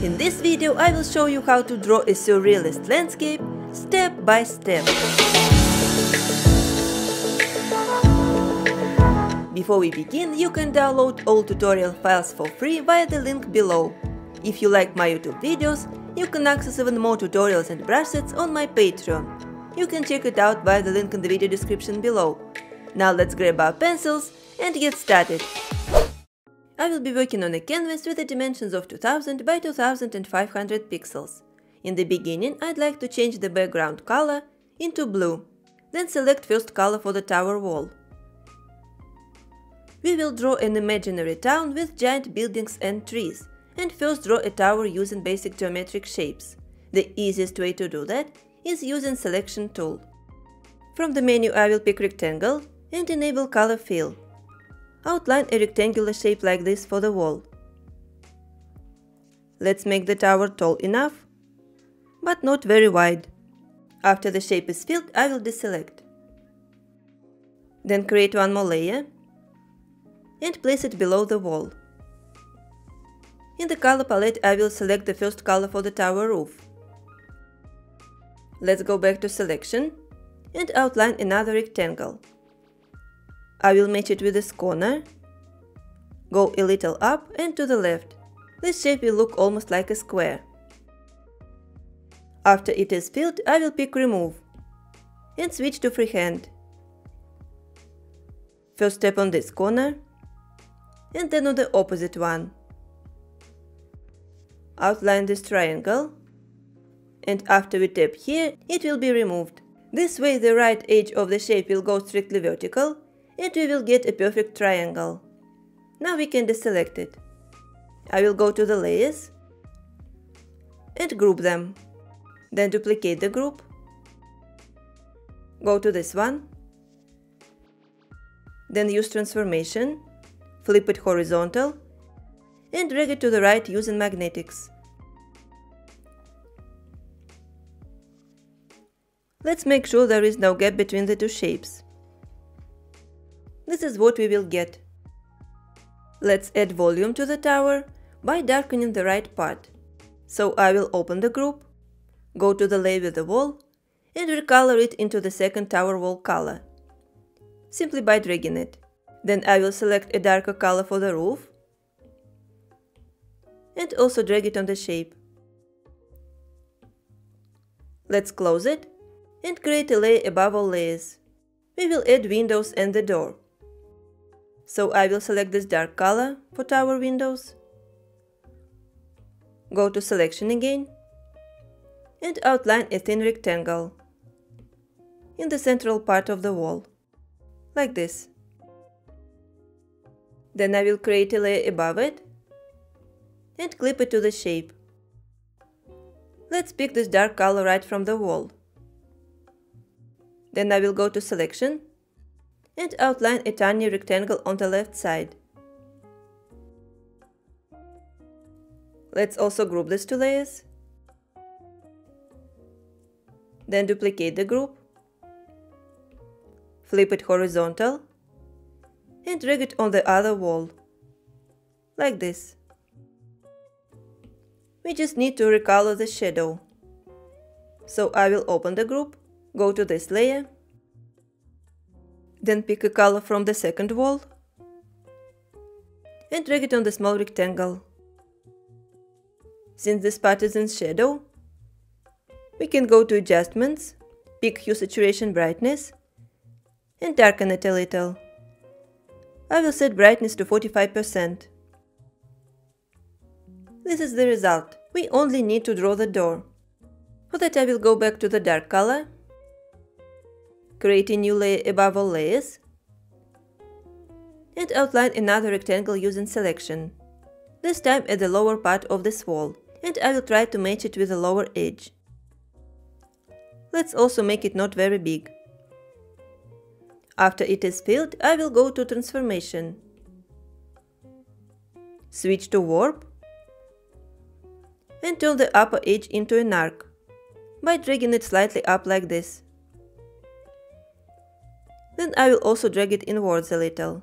In this video I will show you how to draw a surrealist landscape step by step. Before we begin, you can download all tutorial files for free via the link below. If you like my YouTube videos, you can access even more tutorials and brush sets on my Patreon. You can check it out via the link in the video description below. Now let's grab our pencils and get started. I will be working on a canvas with the dimensions of 2000 by 2500 pixels. In the beginning, I'd like to change the background color into blue. Then select first color for the tower wall. We will draw an imaginary town with giant buildings and trees, and first draw a tower using basic geometric shapes. The easiest way to do that is using Selection tool. From the menu I will pick Rectangle and enable Color Fill. Outline a rectangular shape like this for the wall. Let's make the tower tall enough, but not very wide. After the shape is filled, I will deselect. Then create one more layer and place it below the wall. In the color palette, I will select the first color for the tower roof. Let's go back to Selection and outline another rectangle. I will match it with this corner, go a little up and to the left. This shape will look almost like a square. After it is filled, I will pick Remove and switch to Freehand. First tap on this corner and then on the opposite one. Outline this triangle, and after we tap here, it will be removed. This way the right edge of the shape will go strictly vertical and we will get a perfect triangle. Now we can deselect it. I will go to the layers and group them. Then duplicate the group. Go to this one. Then use transformation, flip it horizontal and drag it to the right using magnetics. Let's make sure there is no gap between the two shapes. This is what we will get. Let's add volume to the tower by darkening the right part. So I will open the group, go to the layer with the wall and recolor it into the second tower wall color, simply by dragging it. Then I will select a darker color for the roof and also drag it on the shape. Let's close it and create a layer above all layers. We will add windows and the door. So I will select this dark color for tower windows, go to Selection again and outline a thin rectangle in the central part of the wall, like this. Then I will create a layer above it and clip it to the shape. Let's pick this dark color right from the wall. Then I will go to Selection and outline a tiny rectangle on the left side. Let's also group these two layers. Then duplicate the group, flip it horizontal and drag it on the other wall, like this. We just need to recolor the shadow. So I will open the group, go to this layer, then pick a color from the second wall and drag it on the small rectangle. Since this part is in shadow, we can go to Adjustments, pick Hue Saturation Brightness and darken it a little. I will set brightness to 45%. This is the result. We only need to draw the door. For that I will go back to the dark color, create a new layer above all layers and outline another rectangle using Selection, this time at the lower part of this wall, and I will try to match it with the lower edge. Let's also make it not very big. After it is filled, I will go to Transformation, switch to Warp and turn the upper edge into an arc by dragging it slightly up like this. Then I will also drag it inwards a little.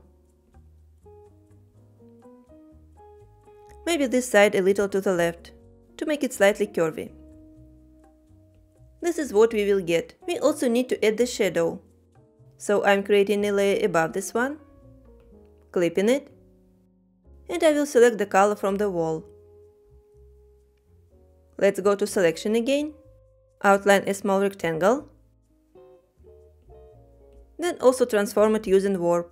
Maybe this side a little to the left. to make it slightly curvy. This is what we will get. We also need to add the shadow. So I'm creating a layer above this one, clipping it, and I will select the color from the wall. Let's go to selection again, outline a small rectangle, then also transform it using warp.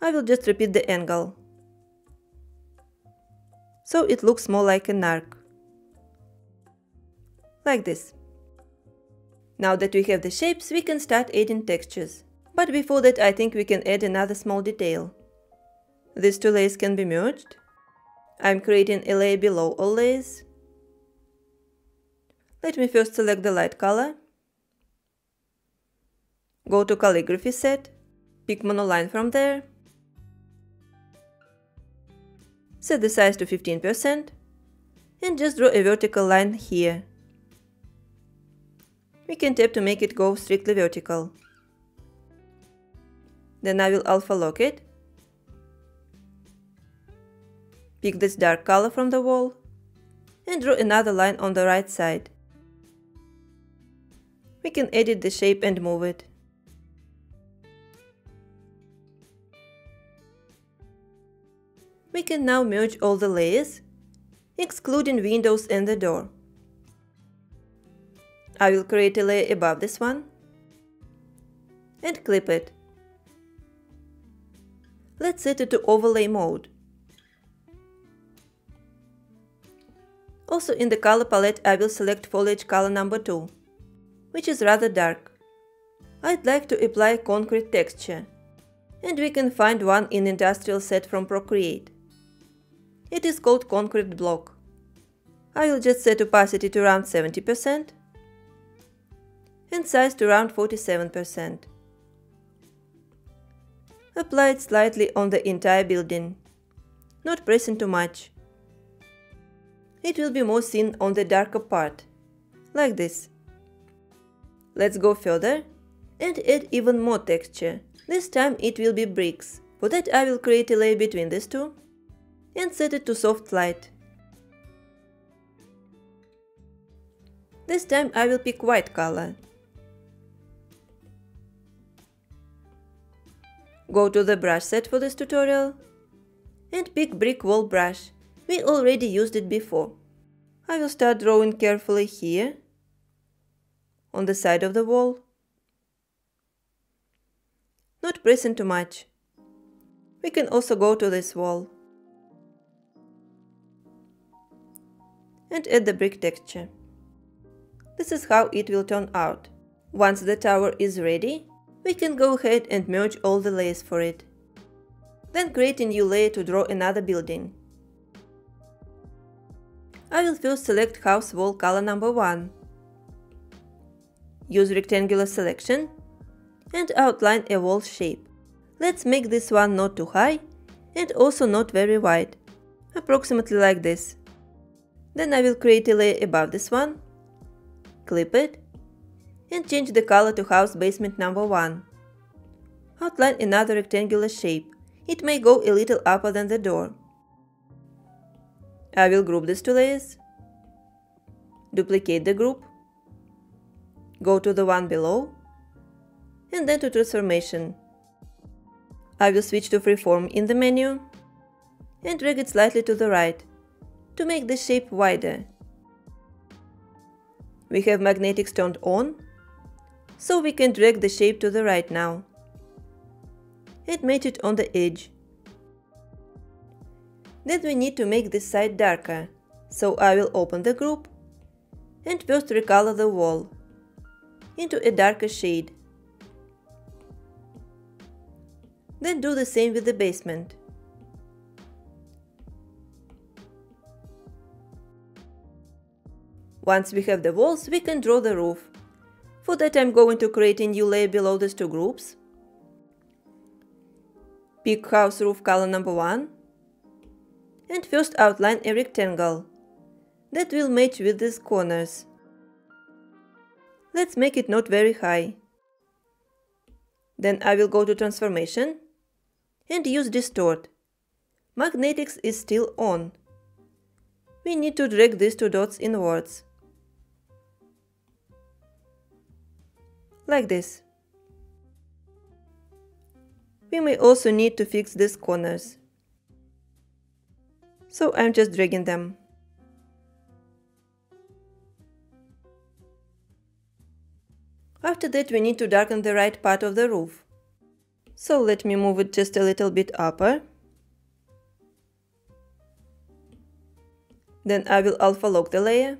I will just repeat the angle, so it looks more like an arc, like this. Now that we have the shapes, we can start adding textures. But before that, I think we can add another small detail. These two layers can be merged. I'm creating a layer below all layers. Let me first select the light color. Go to calligraphy set, pick monoline from there. Set the size to 15% and just draw a vertical line here. We can tap to make it go strictly vertical. Then I will alpha lock it. Pick this dark color from the wall and draw another line on the right side. We can edit the shape and move it. We can now merge all the layers, excluding windows and the door. I will create a layer above this one and clip it. Let's set it to overlay mode. Also in the color palette I will select Foliage color number 2, which is rather dark. I'd like to apply concrete texture, and we can find one in industrial set from Procreate. It is called concrete block. I will just set opacity to around 70% and size to around 47%. Apply it slightly on the entire building, not pressing too much. It will be more seen on the darker part, like this. Let's go further and add even more texture. This time it will be bricks. For that I will create a layer between these two and set it to soft light. This time I will pick white color. Go to the brush set for this tutorial and pick brick wall brush. We already used it before. I will start drawing carefully here, on the side of the wall, not pressing too much. We can also go to this wall and add the brick texture. This is how it will turn out. Once the tower is ready, we can go ahead and merge all the layers for it. Then create a new layer to draw another building. I will first select house wall color number 1. Use rectangular selection and outline a wall shape. Let's make this one not too high and also not very wide, approximately like this. Then I will create a layer above this one, clip it, and change the color to house basement number 1. Outline another rectangular shape. It may go a little upper than the door. I will group these two layers, duplicate the group, go to the one below, and then to transformation. I will switch to freeform in the menu and drag it slightly to the right to make the shape wider. We have magnetics turned on, so we can drag the shape to the right now and match it on the edge. Then we need to make this side darker, so I will open the group and first recolor the wall into a darker shade. Then do the same with the basement. Once we have the walls, we can draw the roof. For that I'm going to create a new layer below these two groups. Pick house roof color number 1 and first outline a rectangle that will match with these corners. Let's make it not very high. Then I will go to transformation and use distort. Magnetics is still on, we need to drag these two dots inwards. Like this. We may also need to fix these corners. So I'm just dragging them. After that we need to darken the right part of the roof. So let me move it just a little bit upper. Then I will alpha lock the layer.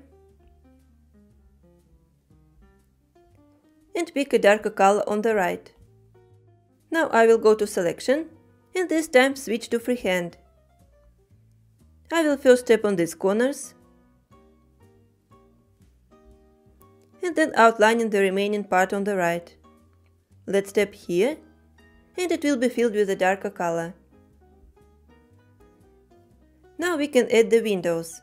And pick a darker color on the right. Now I will go to selection and this time switch to freehand. I will first tap on these corners and then outlining the remaining part on the right. Let's tap here and it will be filled with a darker color. Now we can add the windows.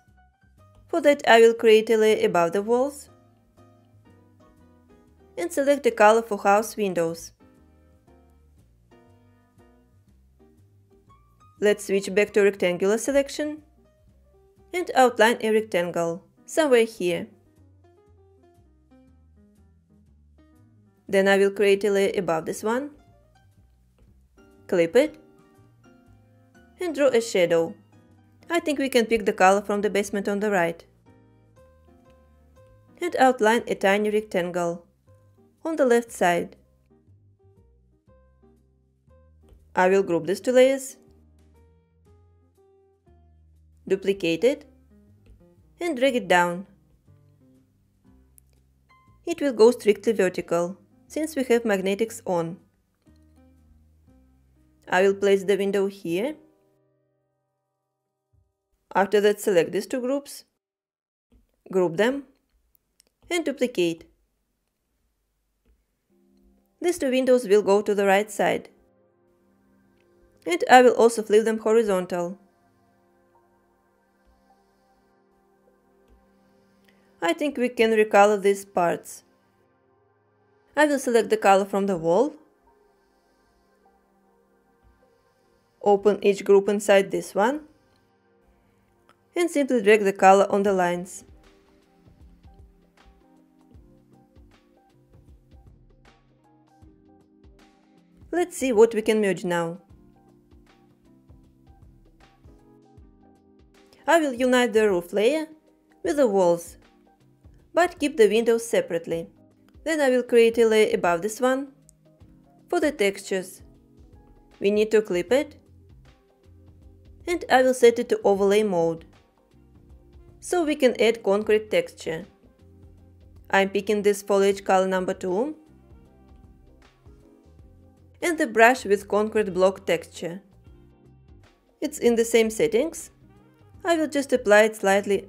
For that I will create a layer above the walls and select the color for house windows. Let's switch back to rectangular selection and outline a rectangle somewhere here. Then I will create a layer above this one, clip it and draw a shadow. I think we can pick the color from the basement on the right and outline a tiny rectangle on the left side. I will group these two layers, duplicate it and drag it down. It will go strictly vertical since we have magnetics on. I will place the window here. After that select these two groups, group them and duplicate. These two windows will go to the right side. And I will also flip them horizontal. I think we can recolor these parts. I will select the color from the wall, open each group inside this one, and simply drag the color on the lines. Let's see what we can merge now. I will unite the roof layer with the walls, but keep the windows separately. Then I will create a layer above this one. For the textures, we need to clip it, and I will set it to overlay mode, so we can add concrete texture. I'm picking this foliage color number 2 and the brush with concrete block texture. It's in the same settings. I will just apply it slightly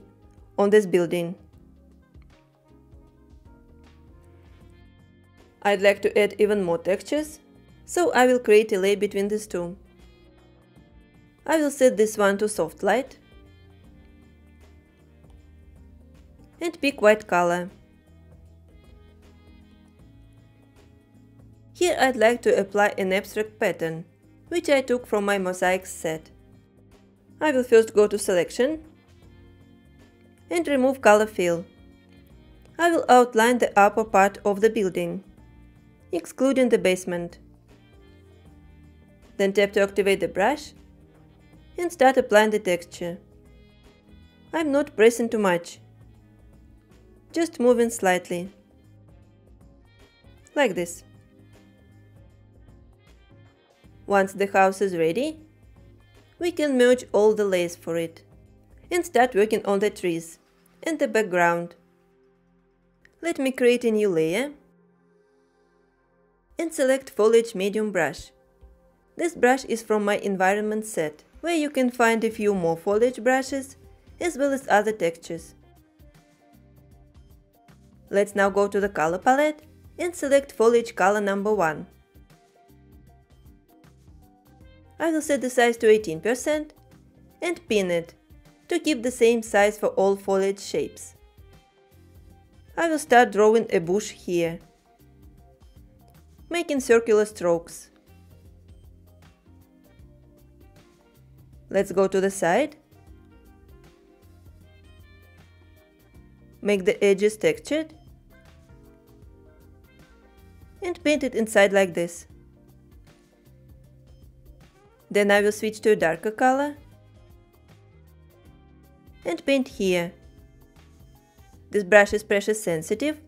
on this building. I'd like to add even more textures, so I will create a layer between these two. I will set this one to soft light and pick white color. Here I'd like to apply an abstract pattern, which I took from my mosaics set. I will first go to selection and remove color fill. I will outline the upper part of the building, excluding the basement. Then tap to activate the brush and start applying the texture. I'm not pressing too much, just moving slightly, like this. Once the house is ready, we can merge all the layers for it and start working on the trees and the background. Let me create a new layer and select Foliage Medium brush. This brush is from my environment set, where you can find a few more foliage brushes as well as other textures. Let's now go to the color palette and select foliage color number 1. I will set the size to 18% and pin it to keep the same size for all foliage shapes. I will start drawing a bush here, making circular strokes. Let's go to the side Make the edges textured and paint it inside like this. Then I will switch to a darker color and paint here. This brush is pressure sensitive,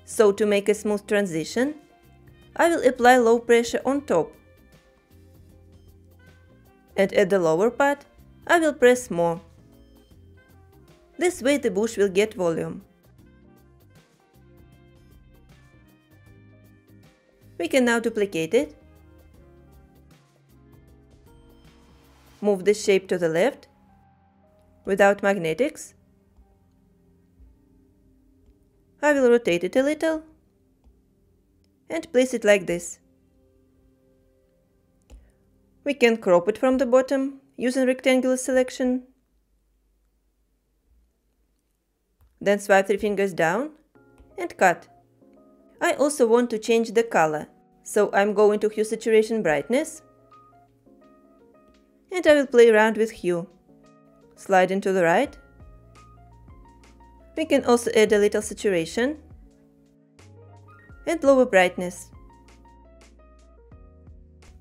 so to make a smooth transition, I will apply low pressure on top. And at the lower part, I will press more. This way the bush will get volume. We can now duplicate it. Move the shape to the left without magnetics. I will rotate it a little and place it like this. We can crop it from the bottom using rectangular selection. Then swipe 3 fingers down and cut. I also want to change the color, so I'm going to Hue Saturation Brightness and I will play around with hue. Sliding to the right. We can also add a little saturation and lower brightness.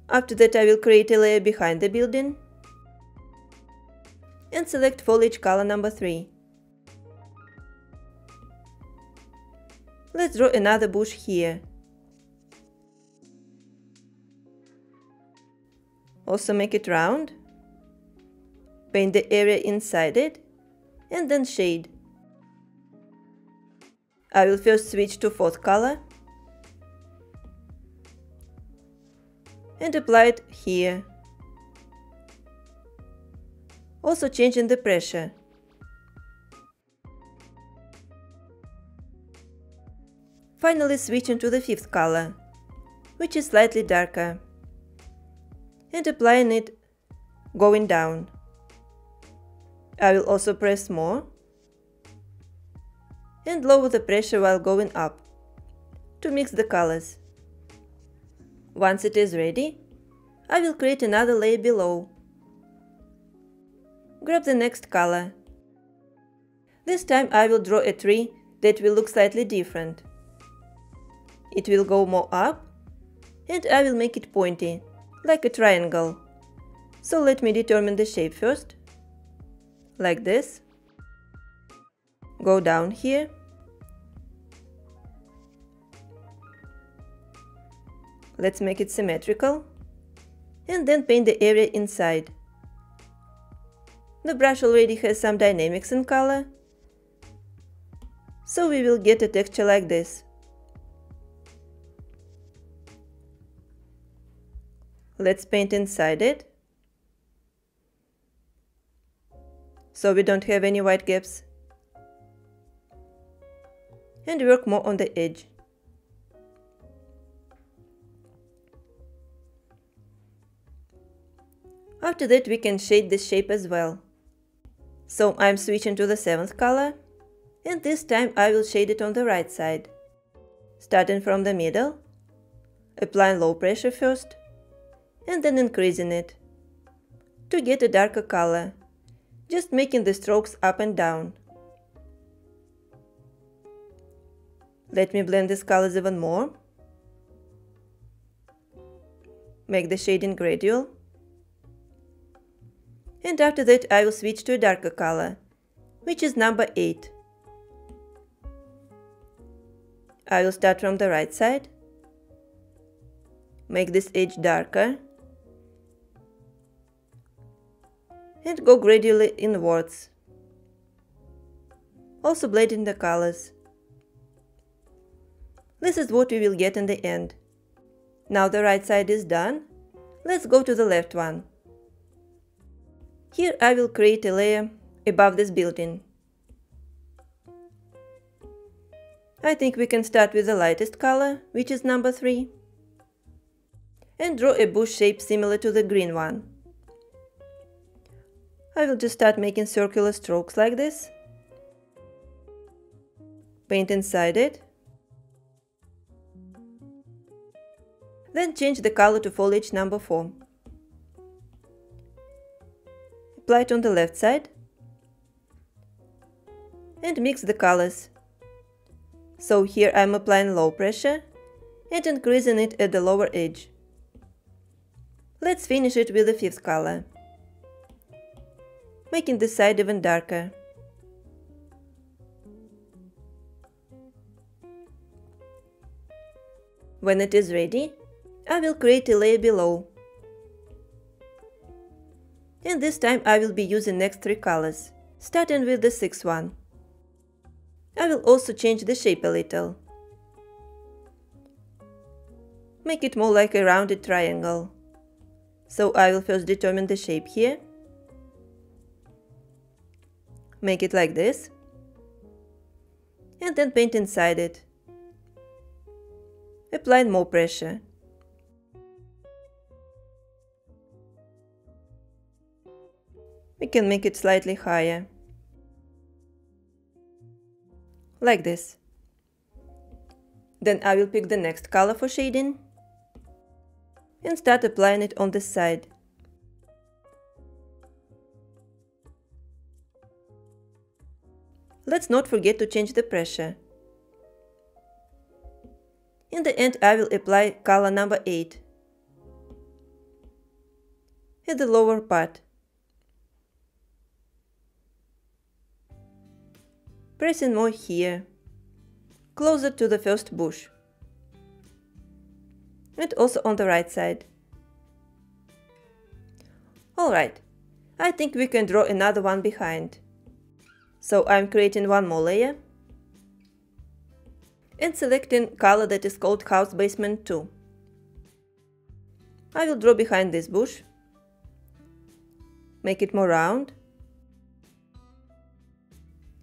After that I will create a layer behind the building and select Foliage color number 3. Let's draw another bush here. Also make it round. Paint the area inside it and then shade. I will first switch to 4th color and apply it here. Also changing the pressure. Finally switching to the 5th color, which is slightly darker, and applying it going down. I will also press more and lower the pressure while going up to mix the colors. Once it is ready, I will create another layer below. Grab the next color. This time I will draw a tree that will look slightly different. It will go more up and I will make it pointy, like a triangle. So let me determine the shape first. Like this. Go down here. Let's make it symmetrical. And then paint the area inside. The brush already has some dynamics in color, so we will get a texture like this. Let's paint inside it, so we don't have any white gaps, and work more on the edge. After that we can shade this shape as well. So I'm switching to the 7th color, and this time I will shade it on the right side. Starting from the middle, applying low pressure first, and then increasing it to get a darker color, just making the strokes up and down. Let me blend these colors even more. Make the shading gradual. And after that I will switch to a darker color, which is number 8. I will start from the right side. Make this edge darker. And go gradually inwards. Also blending the colors. This is what we will get in the end. Now the right side is done. Let's go to the left one. Here I will create a layer above this building. I think we can start with the lightest color, which is number 3. And draw a bush shape similar to the green one. I will just start making circular strokes like this. Paint inside it. Then change the color to Foliage number 4. Apply it on the left side. And mix the colors So here I'm applying low pressure and increasing it at the lower edge. Let's finish it with the fifth color, making this side even darker. When it is ready, I will create a layer below. And this time I will be using next three colors, starting with the sixth one. I will also change the shape a little. Make it more like a rounded triangle. So I will first determine the shape here. Make it like this. And then paint inside it. Apply more pressure. We can make it slightly higher. Like this. Then I will pick the next color for shading and start applying it on this side. Let's not forget to change the pressure. In the end, I will apply color number 8 at the lower part. Pressing more here, closer to the first bush, and also on the right side. Alright, I think we can draw another one behind. So I'm creating one more layer and selecting color that is called House Basement 2. I will draw behind this bush, make it more round,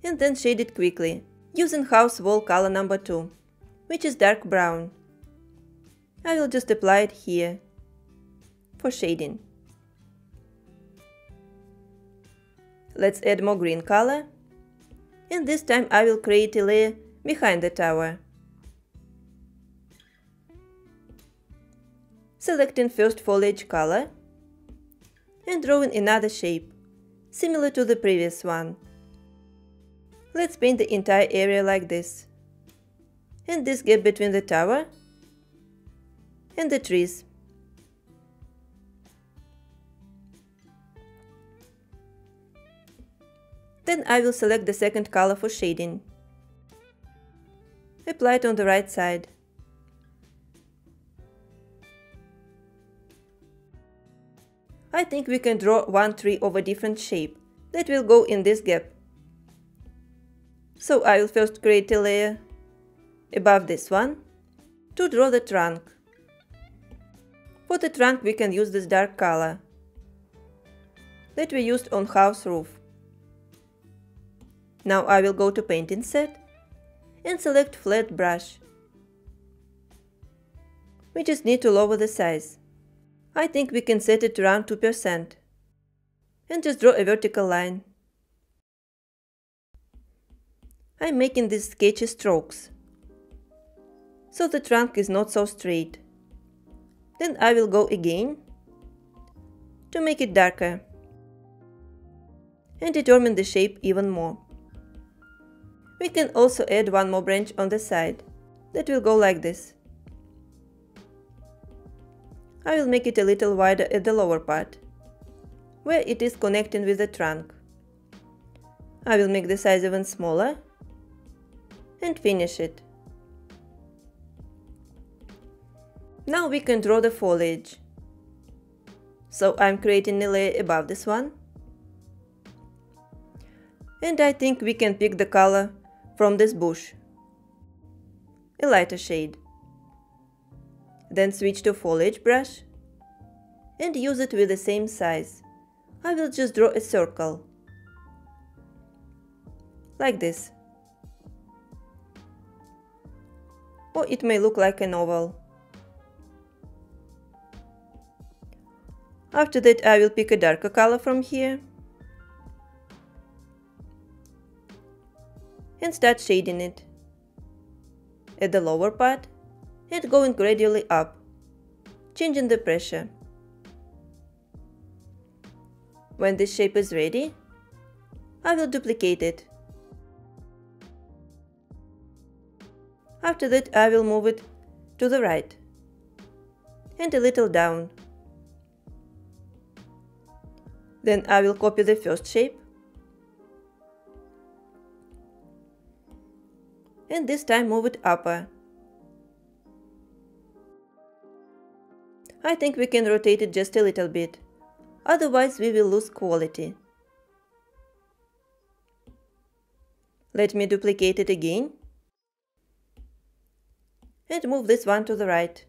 and then shade it quickly, using house wall color number 2, which is dark brown. I will just apply it here, for shading. Let's add more green color, and this time I will create a layer behind the tower. Selecting first foliage color, and drawing another shape, similar to the previous one. Let's paint the entire area like this, and this gap between the tower and the trees. Then I will select the second color for shading. Apply it on the right side. I think we can draw one tree of a different shape that will go in this gap. So I will first create a layer above this one to draw the trunk. For the trunk we can use this dark color that we used on house roof. Now I will go to painting set and select flat brush. We just need to lower the size. I think we can set it around 2% and just draw a vertical line. I'm making these sketchy strokes, so the trunk is not so straight. Then I will go again to make it darker and determine the shape even more. We can also add one more branch on the side that will go like this. I will make it a little wider at the lower part, where it is connecting with the trunk. I will make the size even smaller and finish it. Now we can draw the foliage. So I'm creating a layer above this one. And I think we can pick the color from this bush, a lighter shade. Then switch to foliage brush and use it with the same size. I will just draw a circle, like this. Or it may look like an oval. After that I will pick a darker color from here and start shading it at the lower part and going gradually up, changing the pressure. When this shape is ready, I will duplicate it. After that, I will move it to the right and a little down. Then I will copy the first shape and this time move it upper. I think we can rotate it just a little bit, otherwise we will lose quality. Let me duplicate it again and move this one to the right.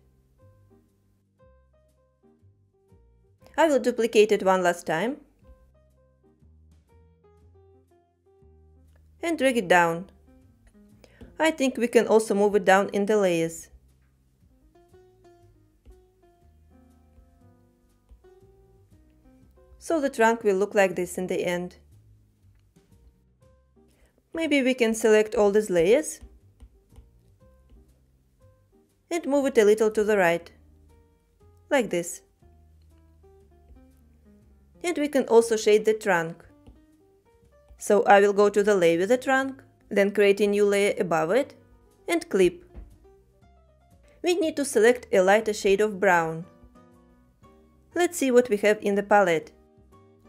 I will duplicate it one last time and drag it down. I think we can also move it down in the layers. So the trunk will look like this in the end. Maybe we can select all these layers and move it a little to the right, like this. And we can also shade the trunk. So I will go to the layer with the trunk, then create a new layer above it and clip. We need to select a lighter shade of brown. Let's see what we have in the palette.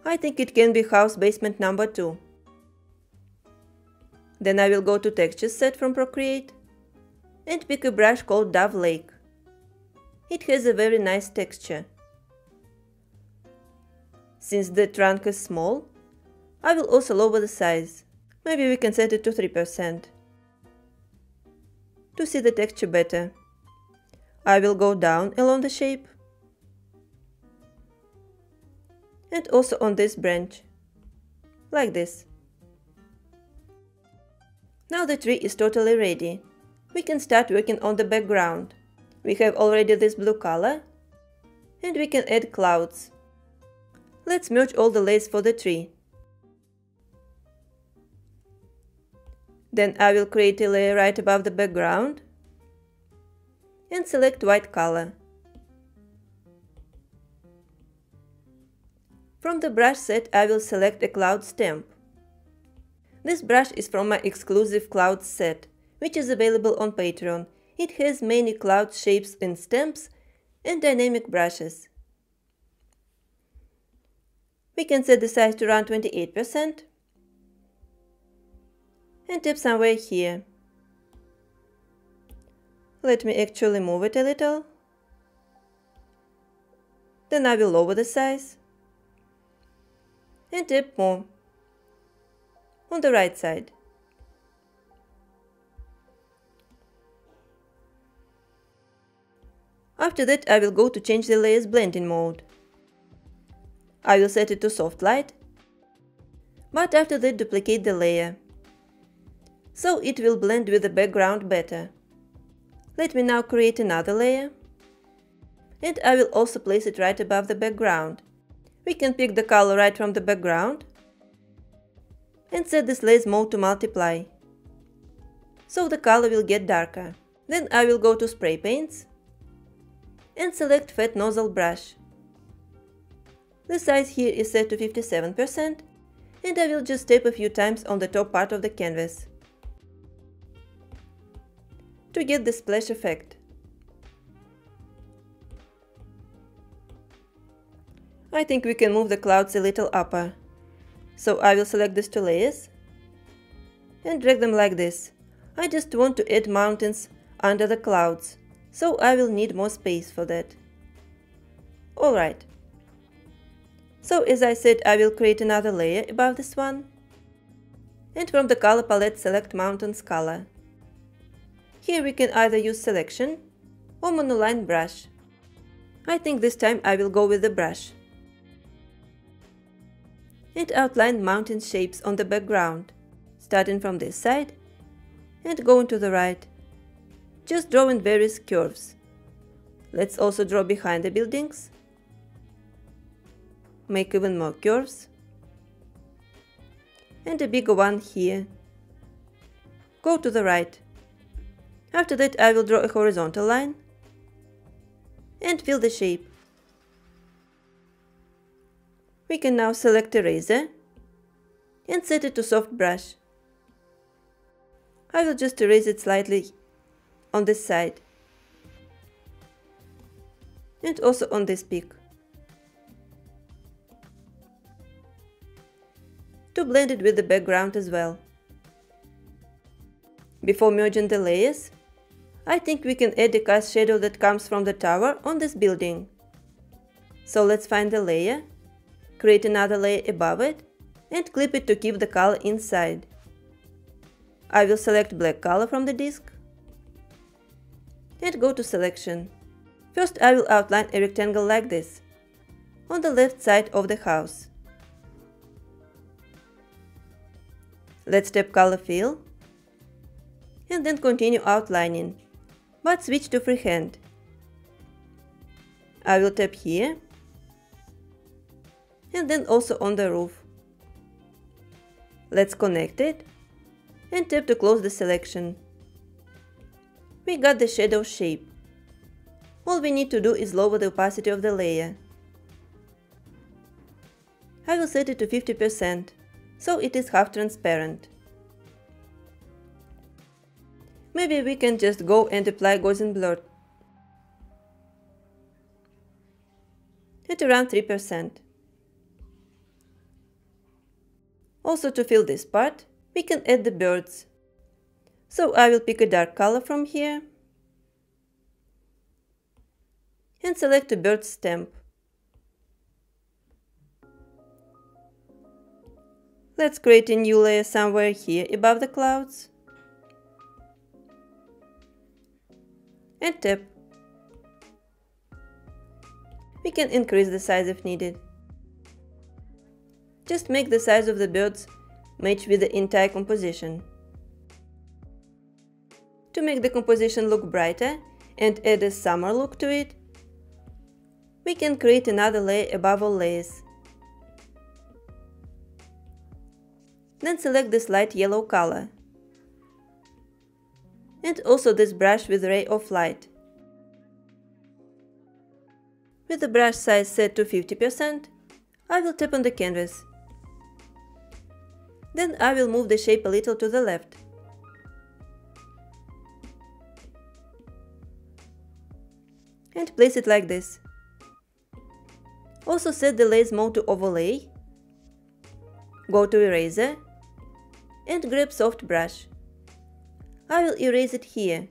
I think it can be house basement number 2. Then I will go to texture set from Procreate and pick a brush called Dove Lake. It has a very nice texture. Since the trunk is small, I will also lower the size. Maybe we can set it to 3% to see the texture better. I will go down along the shape and also on this branch, like this. Now the tree is totally ready. We can start working on the background. We have already this blue color and we can add clouds. Let's merge all the layers for the tree. Then I will create a layer right above the background and select white color. From the brush set, I will select a cloud stamp. This brush is from my exclusive cloud set, which is available on Patreon. It has many cloud shapes and stamps and dynamic brushes. We can set the size to around 28% and tap somewhere here. Let me actually move it a little. Then I will lower the size and tap more on the right side. After that, I will go to change the layer's blending mode. I will set it to soft light, but after that duplicate the layer, so it will blend with the background better. Let me now create another layer, and I will also place it right above the background. We can pick the color right from the background and set this layer's mode to multiply, so the color will get darker. Then I will go to spray paints and select fat nozzle brush. The size here is set to 57% and I will just tap a few times on the top part of the canvas to get the splash effect. I think we can move the clouds a little upper. So I will select these two layers and drag them like this. I just want to add mountains under the clouds, so I will need more space for that. Alright. So as I said, I will create another layer above this one. And from the color palette select Mountains color. Here we can either use selection or monoline brush. I think this time I will go with the brush. And outline mountain shapes on the background, starting from this side and going to the right, just drawing various curves. Let's also draw behind the buildings, make even more curves, and a bigger one here. Go to the right. After that I will draw a horizontal line and fill the shape. We can now select eraser and set it to soft brush. I will just erase it slightly on this side. And also on this peak. To blend it with the background as well. Before merging the layers, I think we can add the cast shadow that comes from the tower on this building. So let's find the layer, create another layer above it, and clip it to keep the color inside. I will select black color from the disk and go to selection. First I will outline a rectangle like this, on the left side of the house. Let's tap color fill, and then continue outlining, but switch to freehand. I will tap here, and then also on the roof. Let's connect it, and tap to close the selection. We got the shadow shape. All we need to do is lower the opacity of the layer. I will set it to 50%, so it is half transparent. Maybe we can just go and apply Gaussian blur at around 3%. Also, to fill this part, we can add the birds. So I will pick a dark color from here and select a bird stamp. Let's create a new layer somewhere here above the clouds and tap. We can increase the size if needed. Just make the size of the birds match with the entire composition. To make the composition look brighter and add a summer look to it, we can create another layer above all layers. Then select this light yellow color. And also this brush with ray of light. With the brush size set to 50%, I will tap on the canvas. Then I will move the shape a little to the left. And place it like this. Also set the layers mode to overlay. Go to eraser and grab soft brush. I will erase it here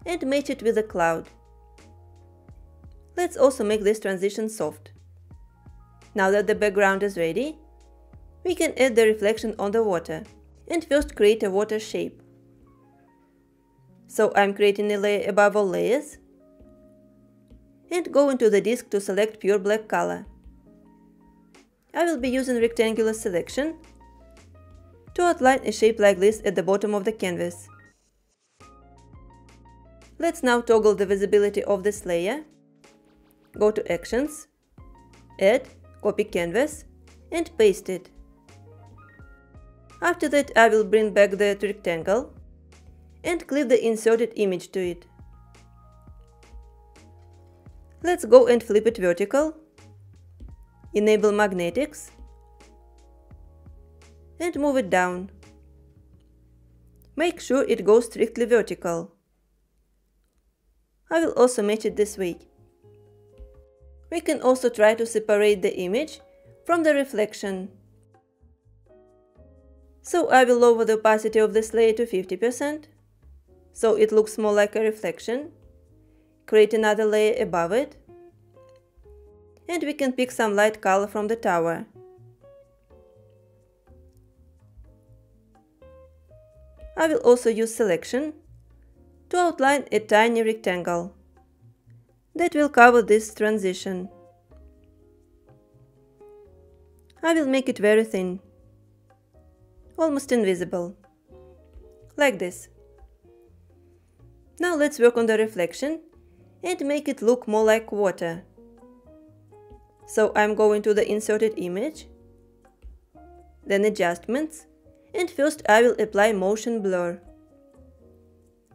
and match it with the cloud. Let's also make this transition soft. Now that the background is ready, we can add the reflection on the water and first create a water shape. So I'm creating a layer above all layers and go into the disk to select pure black color. I will be using rectangular selection to outline a shape like this at the bottom of the canvas. Let's now toggle the visibility of this layer. Go to Actions, Add, Copy Canvas and paste it. After that I will bring back the rectangle and clip the inserted image to it. Let's go and flip it vertical, enable magnetics and move it down. Make sure it goes strictly vertical. I will also match it this way. We can also try to separate the image from the reflection. So I will lower the opacity of this layer to 50%, so it looks more like a reflection. Create another layer above it, and we can pick some light color from the tower. I will also use selection to outline a tiny rectangle that will cover this transition. I will make it very thin, almost invisible, like this. Now let's work on the reflection and make it look more like water. So I'm going to the inserted image, then adjustments, and first I will apply motion blur.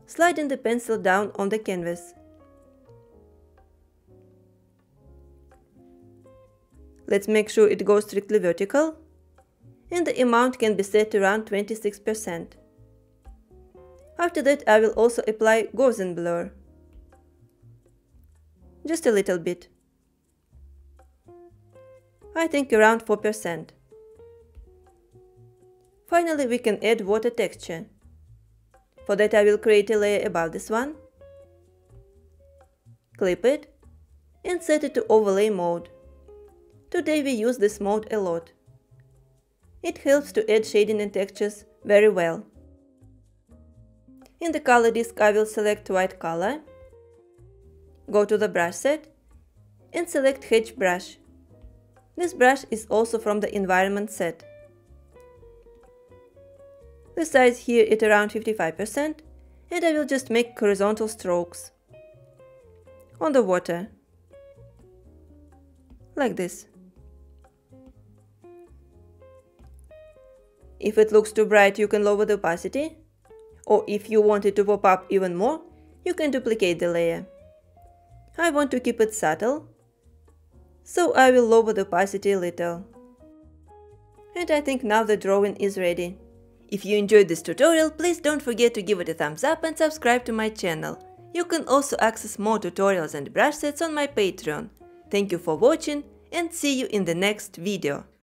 Sliding the pencil down on the canvas. Let's make sure it goes strictly vertical, and the amount can be set around 26%. After that, I will also apply Gaussian blur. Just a little bit. I think around 4%. Finally, we can add water texture. For that, I will create a layer above this one, clip it, and set it to overlay mode. Today we use this mode a lot. It helps to add shading and textures very well. In the color disk, I will select white color, go to the brush set, and select Hatch brush. This brush is also from the environment set. The size here is around 55%, and I will just make horizontal strokes on the water, like this. If it looks too bright, you can lower the opacity, or if you want it to pop up even more, you can duplicate the layer. I want to keep it subtle, so I will lower the opacity a little. And I think now the drawing is ready. If you enjoyed this tutorial, please don't forget to give it a thumbs up and subscribe to my channel. You can also access more tutorials and brush sets on my Patreon. Thank you for watching and see you in the next video.